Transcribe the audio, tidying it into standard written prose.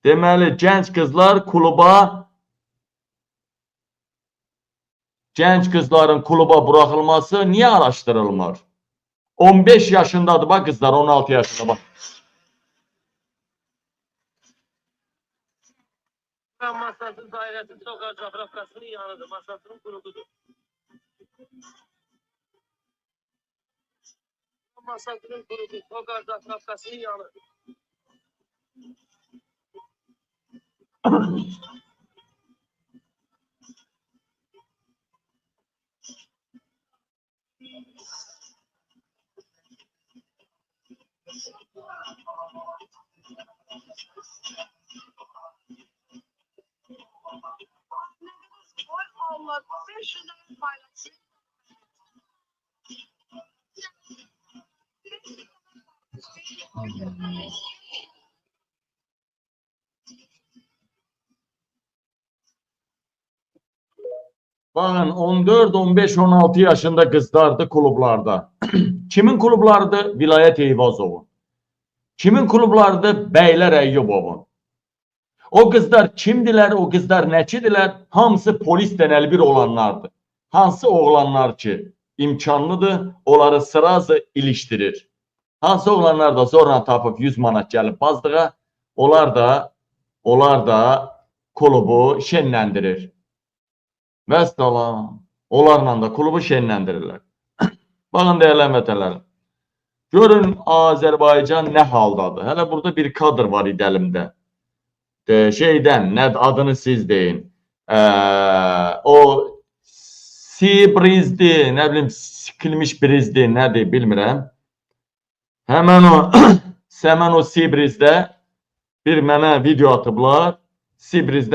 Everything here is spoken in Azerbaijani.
Deməli, gənc qızların kluba buraxılması niyə araşdırılmır? 15 yaşındadır bak kızlar, 16 yaşında bak. Masasının dairəsi sokaq cafrafkasının yanıdır. Masasının qurududur. Masasının qurudu. Sokaq cafrafkasının yanıdır. Allah 500 lira paylaşsın. Bakın 14, 15, 16 yaşında kızlardı klublarda. Kimin klublardı? Vilayet Eyvazov'un. Kimin klublardı? Beyler Eyyubov'un. O kızlar kimdiler? O kızlar neçidiler? Hamısı polisden elbir olanlardı. Hansı oğlanlar ki imkanlıdır, onları sırası iliştirir. Hansı oğlanlar da zorla tapıp 100 manat gelip bazdığa, onlar da klubu şenlendirir. Vəssalam. Onlarla da klubu şenlendirirler. Bakın değerli əmətələrim. Görün Azərbaycan nə haldadır. Hələ burada bir kadr var idi əlimdə. Şeydən, adını siz deyin. O Sibrizdi, nə bilim, sikilmiş brizdi, nədir bilmirəm. Həmən o Sibrizdə bir mənə video atıblar. Sibrizdə